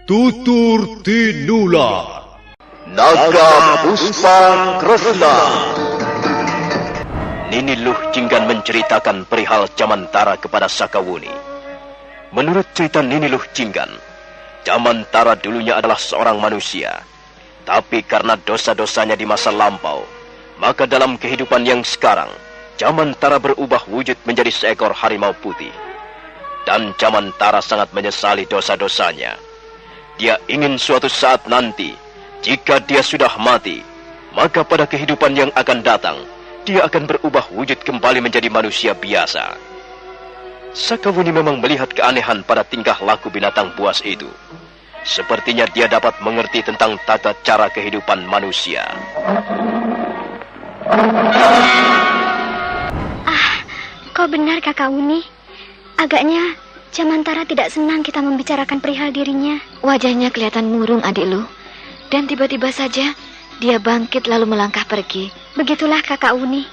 Tutur Tinula, Naga Puspa Kresna. Nini Luh Jinggan menceritakan perihal Jamantara kepada Sakawuni. Menurut cerita Nini Luh Jinggan, Jamantara dulunya adalah seorang manusia. Tapi karena dosa-dosanya di masa lampau, maka dalam kehidupan yang sekarang, Jamantara berubah wujud menjadi seekor harimau putih. Dan Jamantara sangat menyesali dosa-dosanya. Dia ingin suatu saat nanti, jika dia sudah mati, maka pada kehidupan yang akan datang, dia akan berubah wujud kembali menjadi manusia biasa. Sakawuni memang melihat keanehan pada tingkah laku binatang buas itu. Sepertinya dia dapat mengerti tentang tata cara kehidupan manusia. Kau benar, Kakak Uni. Agaknya Jamantara tidak senang kita membicarakan perihal dirinya. Wajahnya kelihatan murung, adik Lu. Dan tiba-tiba saja dia bangkit lalu melangkah pergi. Begitulah Kakak Uni.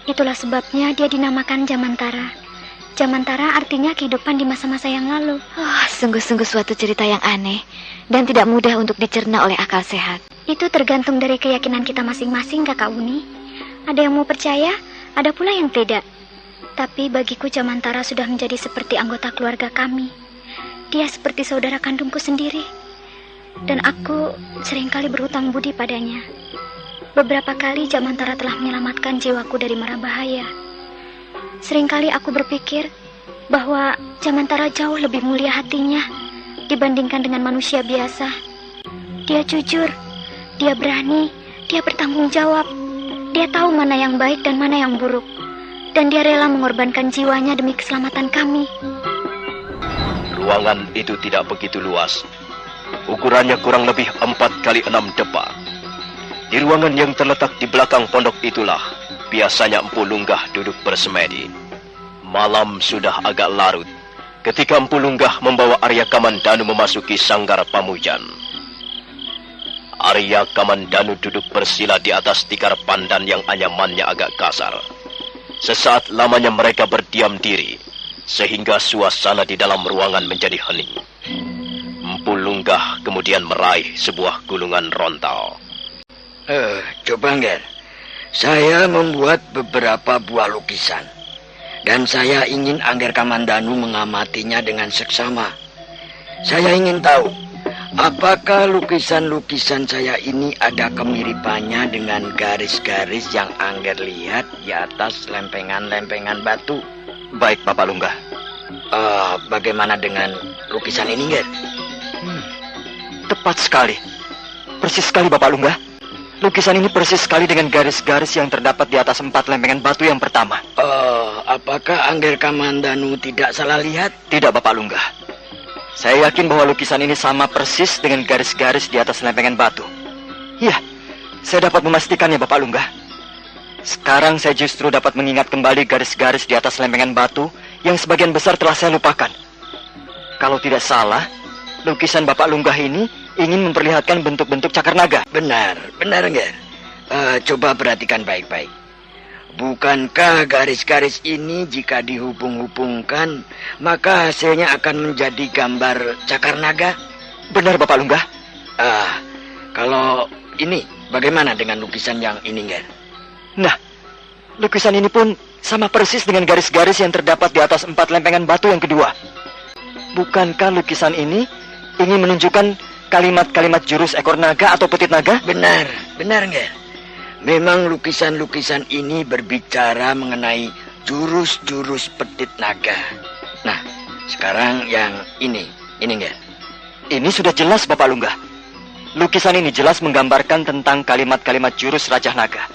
Itulah sebabnya dia dinamakan Jamantara. Jamantara artinya kehidupan di masa-masa yang lalu. Sungguh-sungguh suatu cerita yang aneh dan tidak mudah untuk dicerna oleh akal sehat. Itu tergantung dari keyakinan kita masing-masing, Kakak Uni. Ada yang mau percaya, ada pula yang tidak. Tapi bagiku Jamantara sudah menjadi seperti anggota keluarga kami. Dia seperti saudara kandungku sendiri. Dan aku seringkali berhutang budi padanya. Beberapa kali Jamantara telah menyelamatkan jiwaku dari mara bahaya. Seringkali aku berpikir bahwa Jamantara jauh lebih mulia hatinya dibandingkan dengan manusia biasa. Dia jujur, dia berani, dia bertanggung jawab. Dia tahu mana yang baik dan mana yang buruk. Dan dia rela mengorbankan jiwanya demi keselamatan kami. Ruangan itu tidak begitu luas. Ukurannya kurang lebih 4 kali 6 depa. Di ruangan yang terletak di belakang pondok itulah biasanya Empu Lunggah duduk bersemedi. Malam sudah agak larut ketika Empu Lunggah membawa Arya Kamandanu memasuki sanggar pamujan. Arya Kamandanu duduk bersila di atas tikar pandan yang anyamannya agak kasar. Sesaat lamanya mereka berdiam diri, sehingga suasana di dalam ruangan menjadi hening. Empu Lunggah kemudian meraih sebuah gulungan rontal. Coba Nger, saya membuat beberapa buah lukisan. Dan saya ingin Angger Kamandanu mengamatinya dengan seksama. Saya ingin tahu, apakah lukisan-lukisan saya ini ada kemiripannya dengan garis-garis yang Angger lihat di atas lempengan-lempengan batu? Baik, Bapak Lunggah. Bagaimana dengan lukisan ini, Nger? Tepat sekali. Persis sekali, Bapak Lunggah. Lukisan ini persis sekali dengan garis-garis yang terdapat di atas 4 lempengan batu yang pertama. Apakah Angger Kamandanu tidak salah lihat? Tidak, Bapak Lunggah. Saya yakin bahwa lukisan ini sama persis dengan garis-garis di atas lempengan batu. Iya, saya dapat memastikannya, Bapak Lunggah. Sekarang saya justru dapat mengingat kembali garis-garis di atas lempengan batu yang sebagian besar telah saya lupakan. Kalau tidak salah, lukisan Bapak Lunggah ini ingin memperlihatkan bentuk-bentuk cakar naga. Benar Nger. Coba perhatikan baik-baik. Bukankah garis-garis ini jika dihubung-hubungkan, maka hasilnya akan menjadi gambar cakar naga? Benar, Bapak Lunggah. Kalau ini, bagaimana dengan lukisan yang ini, Nger? Nah, lukisan ini pun sama persis dengan garis-garis yang terdapat di atas 4 lempengan batu yang kedua. Bukankah lukisan ini ingin menunjukkan kalimat-kalimat jurus ekor naga atau petit naga? Benar Nger. Memang lukisan-lukisan ini berbicara mengenai jurus-jurus petit naga. Nah, sekarang yang ini Nger. Ini sudah jelas, Bapak Lunggah. Lukisan ini jelas menggambarkan tentang kalimat-kalimat jurus Raja Naga.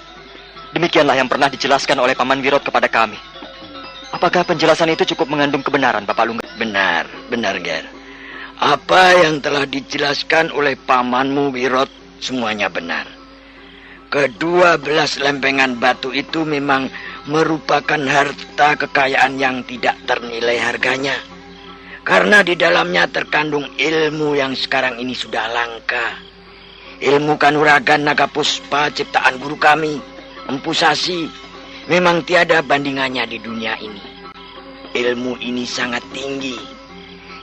Demikianlah yang pernah dijelaskan oleh Paman Wirot kepada kami. Apakah penjelasan itu cukup mengandung kebenaran, Bapak Lunggah? Benar Nger. Apa yang telah dijelaskan oleh pamanmu Wirot semuanya benar. Ke-12 lempengan batu itu memang merupakan harta kekayaan yang tidak ternilai harganya. Karena di dalamnya terkandung ilmu yang sekarang ini sudah langka. Ilmu kanuragan naga puspa ciptaan guru kami, Empu Sasi, memang tiada bandingannya di dunia ini. Ilmu ini sangat tinggi.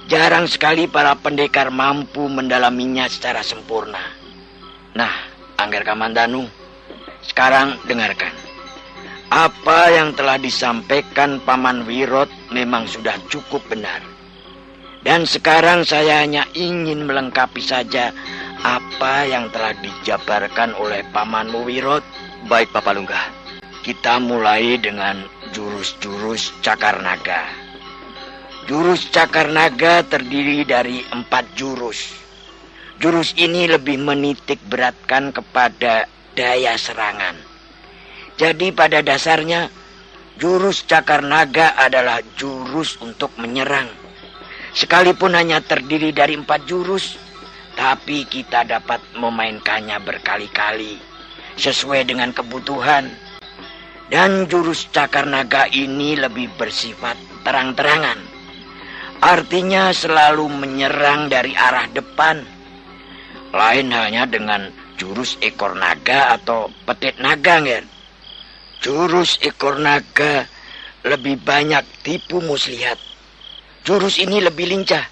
Jarang sekali para pendekar mampu mendalaminya secara sempurna. Nah, Angger Kamandanu, sekarang dengarkan. Apa yang telah disampaikan Paman Wirot memang sudah cukup benar. Dan sekarang saya hanya ingin melengkapi saja apa yang telah dijabarkan oleh Pamanmu Wirot. Baik, Bapak Lunggah. Kita mulai dengan jurus-jurus cakar naga. Jurus cakar naga terdiri dari 4 jurus. Jurus ini lebih menitik beratkan kepada daya serangan. Jadi pada dasarnya jurus cakar naga adalah jurus untuk menyerang. Sekalipun hanya terdiri dari 4 jurus, tapi kita dapat memainkannya berkali-kali sesuai dengan kebutuhan. Dan jurus cakar naga ini lebih bersifat terang-terangan. Artinya selalu menyerang dari arah depan. Lain halnya dengan jurus ekor naga atau petit naga, Nger. Jurus ekor naga lebih banyak tipu muslihat. Jurus ini lebih lincah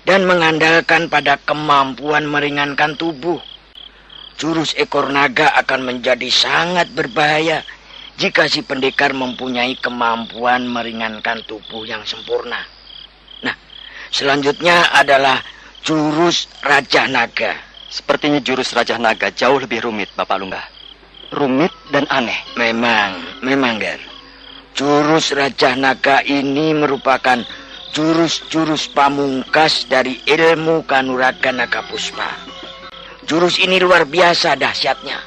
dan mengandalkan pada kemampuan meringankan tubuh. Jurus ekor naga akan menjadi sangat berbahaya jika si pendekar mempunyai kemampuan meringankan tubuh yang sempurna. Nah, selanjutnya adalah jurus Raja Naga. Sepertinya jurus Raja Naga jauh lebih rumit, Bapak Lunggah. Rumit dan aneh. Memang, Ger. Jurus Raja Naga ini merupakan jurus-jurus pamungkas dari ilmu Kanuragan Naga Puspa. Jurus ini luar biasa dahsyatnya.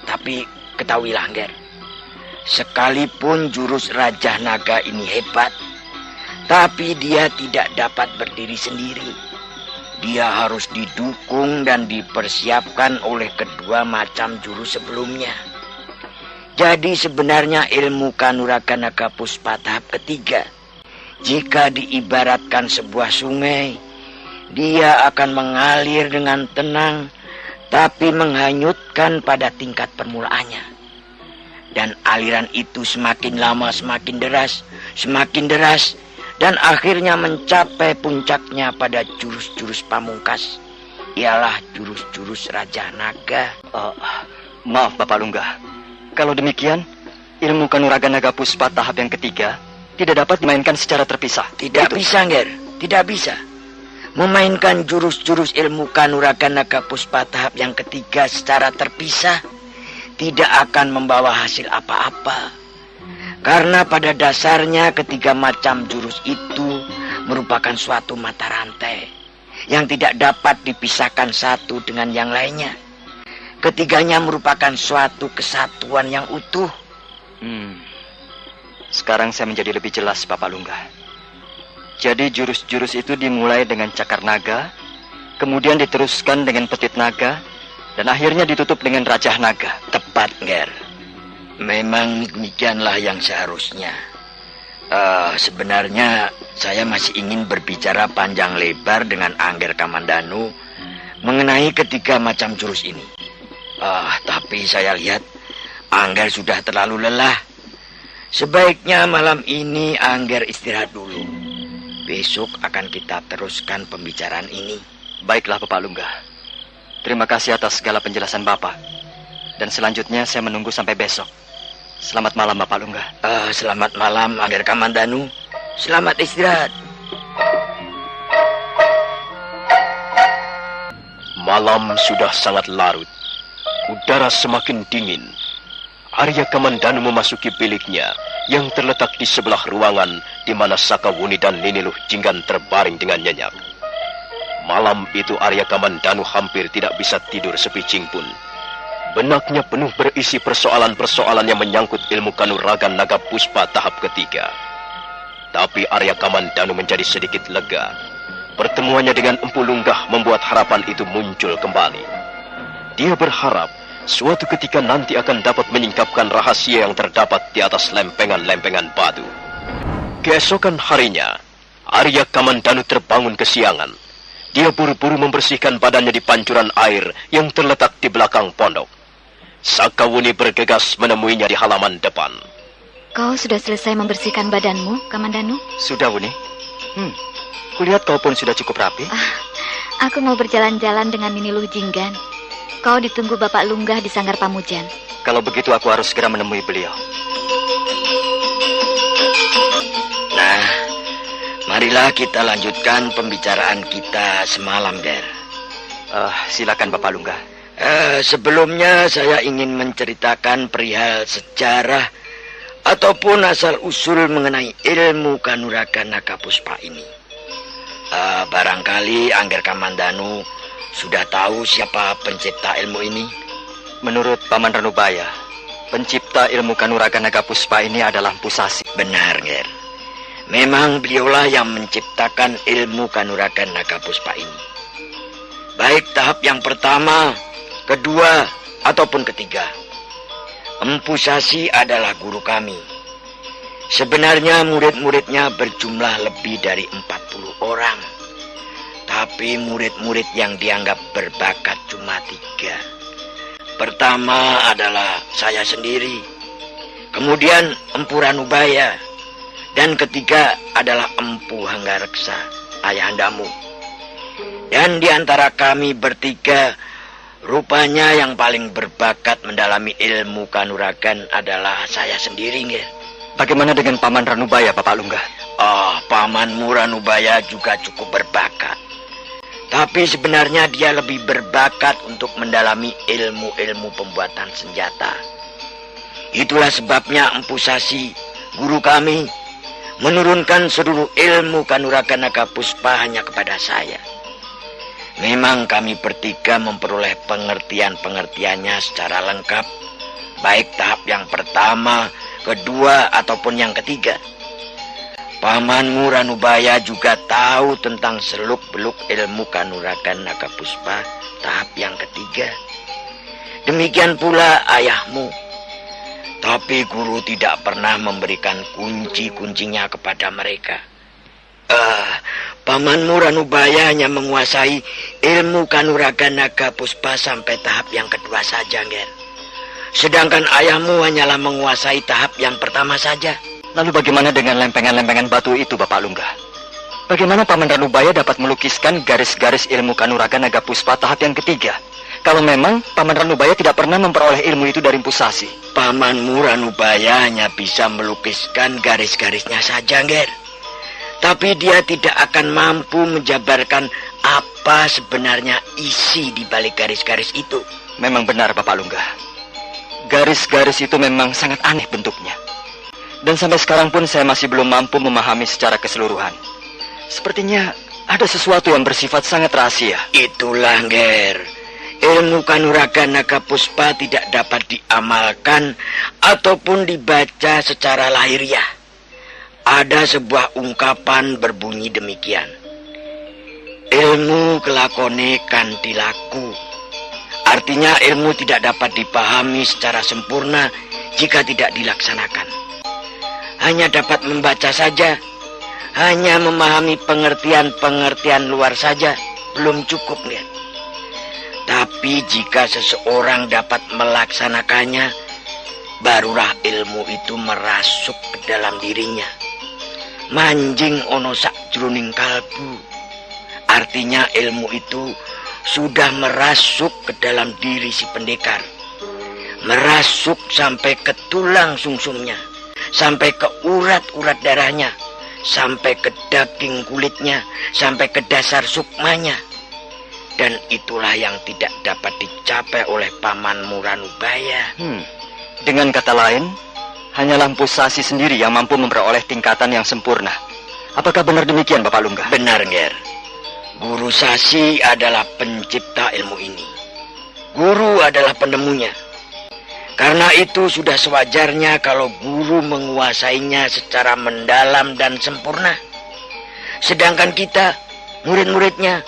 Tapi ketahuilah, Ger, sekalipun jurus Raja Naga ini hebat, tapi dia tidak dapat berdiri sendiri. Dia harus didukung dan dipersiapkan oleh kedua macam jurus sebelumnya. Jadi sebenarnya ilmu Kanuragan Naga Puspa tahap ketiga, jika diibaratkan sebuah sungai, dia akan mengalir dengan tenang, tapi menghanyutkan pada tingkat permulaannya. Dan aliran itu semakin lama semakin deras, dan akhirnya mencapai puncaknya pada jurus-jurus pamungkas. Ialah jurus-jurus Raja Naga. Maaf, Bapak Lunggah. Kalau demikian, ilmu Kanuragan Naga Puspa tahap yang ketiga tidak dapat dimainkan secara terpisah. Tidak bisa, Nger. Tidak bisa. Memainkan jurus-jurus ilmu Kanuragan Naga Puspa tahap yang ketiga secara terpisah tidak akan membawa hasil apa-apa. Karena pada dasarnya ketiga macam jurus itu merupakan suatu mata rantai yang tidak dapat dipisahkan satu dengan yang lainnya. Ketiganya merupakan suatu kesatuan yang utuh. Sekarang saya menjadi lebih jelas, Bapak Lunggah. Jadi jurus-jurus itu dimulai dengan cakar naga, kemudian diteruskan dengan petit naga, dan akhirnya ditutup dengan Raja Naga. Tepat, Nger. Memang demikianlah yang seharusnya. Sebenarnya saya masih ingin berbicara panjang lebar dengan Angger Kamandanu mengenai ketiga macam jurus ini. Tapi saya lihat Angger sudah terlalu lelah. Sebaiknya malam ini Angger istirahat dulu. Besok akan kita teruskan pembicaraan ini. Baiklah, Bapak Lunggah. Terima kasih atas segala penjelasan Bapak. Dan selanjutnya saya menunggu sampai besok. Selamat malam, Bapak Lunggah. Selamat malam, Angger Kamandanu. Selamat istirahat. Malam sudah sangat larut. Udara semakin dingin. Arya Kamandanu memasuki biliknya yang terletak di sebelah ruangan di mana Sakawuni dan Niniluh Jinggan terbaring dengan nyenyak. Malam itu Arya Kamandanu hampir tidak bisa tidur sepicing pun. Benaknya penuh berisi persoalan-persoalan yang menyangkut ilmu Kanuragan Naga Puspa tahap ketiga. Tapi Arya Kamandanu menjadi sedikit lega. Pertemuannya dengan Empu Lunggah membuat harapan itu muncul kembali. Dia berharap suatu ketika nanti akan dapat menyingkapkan rahasia yang terdapat di atas lempengan-lempengan batu. Keesokan harinya, Arya Kamandanu terbangun kesiangan. Dia buru-buru membersihkan badannya di pancuran air yang terletak di belakang pondok. Sakawuni bergegas menemuinya di halaman depan. Kau sudah selesai membersihkan badanmu, Kamandanu? Sudah, Wuni. Kulihat kau pun sudah cukup rapi. Aku mau berjalan-jalan dengan Nini Luh Jinggan. Kau ditunggu Bapak Lunggah di Sanggar Pamujan. Kalau begitu aku harus segera menemui beliau. Nah, marilah kita lanjutkan pembicaraan kita semalam, Ger. Silakan Bapak Lunggah. Sebelumnya saya ingin menceritakan perihal sejarah ataupun asal-usul mengenai ilmu kanuragan naga puspa ini. Barangkali Angger Kamandanu sudah tahu siapa pencipta ilmu ini? Menurut Paman Ranubaya, pencipta ilmu kanuragan naga puspa ini adalah Empu Sasi. Benar, Ger. Memang beliaulah yang menciptakan ilmu kanuragan naga puspa ini. Baik tahap yang pertama, kedua, ataupun ketiga. Empu Sasi adalah guru kami. Sebenarnya murid-muridnya berjumlah lebih dari 40 orang. Tapi murid-murid yang dianggap berbakat cuma 3. Pertama adalah saya sendiri. Kemudian Empu Ranubaya. Dan ketiga adalah Empu Hanggareksa, ayahandamu. Dan di antara kami bertiga, rupanya yang paling berbakat mendalami ilmu kanuragan adalah saya sendiri, Ger. Bagaimana dengan Paman Ranubaya, Bapak Lunggah? Pamanmu Ranubaya juga cukup berbakat. Tapi sebenarnya dia lebih berbakat untuk mendalami ilmu-ilmu pembuatan senjata. Itulah sebabnya Empu Sasi, guru kami, menurunkan seluruh ilmu kanuragan naga puspa hanya kepada saya. Memang kami bertiga memperoleh pengertian-pengertiannya secara lengkap, baik tahap yang pertama, kedua, ataupun yang ketiga. Pamanmu Ranubaya juga tahu tentang seluk-beluk ilmu kanuragan naga puspa tahap yang ketiga. Demikian pula ayahmu. Tapi guru tidak pernah memberikan kunci-kuncinya kepada mereka. Pamanmu Ranubaya hanya menguasai ilmu kanuragan naga puspa sampai tahap yang kedua saja, Ger. Sedangkan ayahmu hanyalah menguasai tahap yang pertama saja. Lalu bagaimana dengan lempengan-lempengan batu itu, Bapak Lunggah? Bagaimana Paman Ranubaya dapat melukiskan garis-garis ilmu kanuragan naga puspa tahap yang ketiga? Kalau memang Paman Ranubaya tidak pernah memperoleh ilmu itu dari Empu Sasi. Pamanmu Ranubaya hanya bisa melukiskan garis-garisnya saja, Ger. Tapi dia tidak akan mampu menjabarkan apa sebenarnya isi di balik garis-garis itu. Memang benar, Bapak Lunggah. Garis-garis itu memang sangat aneh bentuknya. Dan sampai sekarang pun saya masih belum mampu memahami secara keseluruhan. Sepertinya ada sesuatu yang bersifat sangat rahasia. Itulah, Ger. Ilmu kanuragan naga puspa tidak dapat diamalkan ataupun dibaca secara lahiriah. Ada sebuah ungkapan berbunyi demikian. Ilmu kelakone kanthi laku. Artinya ilmu tidak dapat dipahami secara sempurna jika tidak dilaksanakan. Hanya dapat membaca saja, hanya memahami pengertian-pengertian luar saja, belum cukup, Ger. Tapi jika seseorang dapat melaksanakannya, barulah ilmu itu merasuk ke dalam dirinya. Manjing ono sakjroning kalbu. Artinya ilmu itu sudah merasuk ke dalam diri si pendekar. Merasuk sampai ke tulang sumsumnya, sampai ke urat-urat darahnya, sampai ke daging kulitnya, sampai ke dasar sukmanya. Dan itulah yang tidak dapat dicapai oleh Pamanmu Ranubaya. Dengan kata lain, hanyalah Empu Sasi sendiri yang mampu memperoleh tingkatan yang sempurna. Apakah benar demikian, Bapak Lunggah? Benar, Ger. Guru Sasi adalah pencipta ilmu ini. Guru adalah penemunya. Karena itu sudah sewajarnya kalau guru menguasainya secara mendalam dan sempurna. Sedangkan kita, murid-muridnya,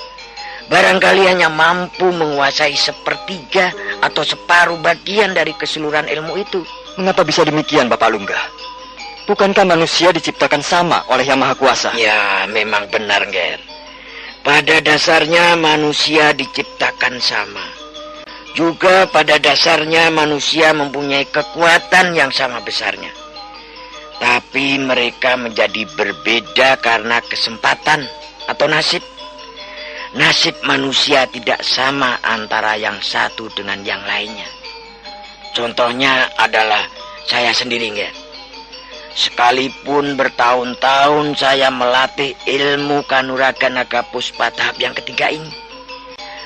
barangkali hanya mampu menguasai sepertiga atau separuh bagian dari keseluruhan ilmu itu. Mengapa bisa demikian, Bapak Lunggah? Bukankah manusia diciptakan sama oleh Yang Maha Kuasa? Ya, memang benar, Ger. Pada dasarnya manusia diciptakan sama. Juga pada dasarnya manusia mempunyai kekuatan yang sama besarnya. Tapi mereka menjadi berbeda karena kesempatan, atau nasib. Nasib manusia tidak sama antara yang satu dengan yang lainnya. Contohnya adalah saya sendiri, Nger. Sekalipun bertahun-tahun saya melatih ilmu Kanuragan Naga Puspa tahap yang ketiga ini,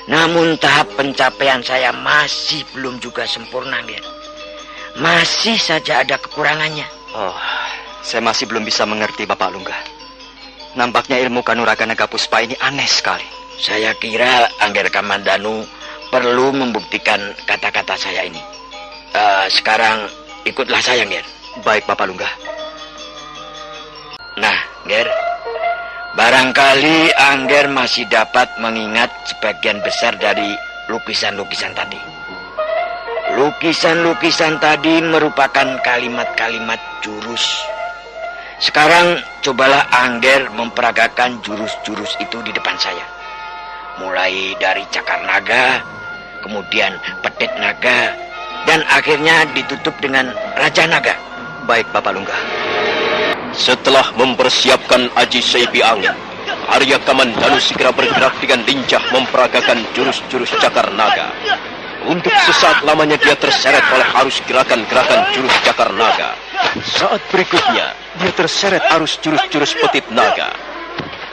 namun tahap pencapaian saya masih belum juga sempurna, Nger. Masih saja ada kekurangannya. Oh, saya masih belum bisa mengerti, Bapak Lungga. Nampaknya ilmu Kanuragan Naga Puspa ini aneh sekali. Saya kira Angger Kamandanu perlu membuktikan kata-kata saya ini. Sekarang ikutlah saya, Nger. Baik, Bapak Lungga. Nah, Nger, barangkali Angger masih dapat mengingat sebagian besar dari lukisan-lukisan tadi. Lukisan-lukisan tadi merupakan kalimat-kalimat jurus. Sekarang cobalah Angger memperagakan jurus-jurus itu di depan saya. Mulai dari cakar naga, kemudian petit naga, dan akhirnya ditutup dengan raja naga. Baik, Bapak Lungga. Setelah mempersiapkan aji seipi angin, Arya Kamandanu segera bergerak dengan lincah memperagakan jurus-jurus cakar naga. Untuk sesaat lamanya dia terseret oleh arus gerakan-gerakan jurus cakar naga. Saat berikutnya, dia terseret arus jurus-jurus petit naga.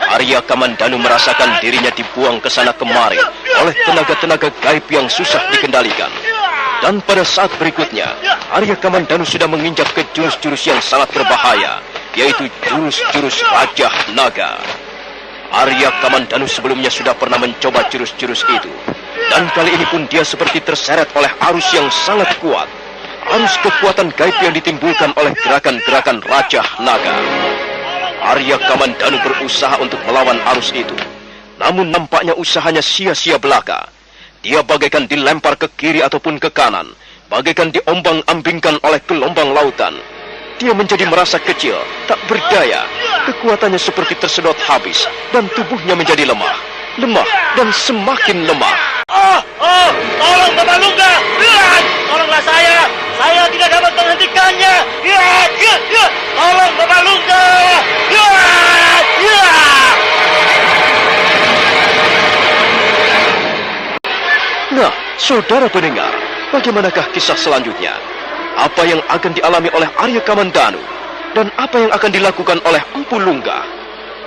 Arya Kamandanu merasakan dirinya dibuang ke sana kemari oleh tenaga-tenaga gaib yang susah dikendalikan. Dan pada saat berikutnya, Arya Kamandanu sudah menginjak ke jurus-jurus yang sangat berbahaya, yaitu jurus-jurus Raja Naga. Arya Kamandanu sebelumnya sudah pernah mencoba jurus-jurus itu, dan kali ini pun dia seperti terseret oleh arus yang sangat kuat. Arus kekuatan gaib yang ditimbulkan oleh gerakan-gerakan Raja Naga. Arya Kamandanu berusaha untuk melawan arus itu, namun nampaknya usahanya sia-sia belaka. Dia bagaikan dilempar ke kiri ataupun ke kanan, bagaikan diombang-ambingkan oleh gelombang lautan. Dia menjadi merasa kecil, tak berdaya. Kekuatannya seperti tersedot habis, dan tubuhnya menjadi lemah, dan semakin lemah. Tolong Bapak Lungga, tolonglah saya tidak dapat menghentikannya. Tolong Bapak Lungga. Nah, saudara pendengar, bagaimanakah kisah selanjutnya? Apa yang akan dialami oleh Arya Kamandanu? Dan apa yang akan dilakukan oleh Empu Lungga?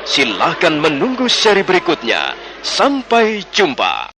Silahkan menunggu seri berikutnya. Sampai jumpa.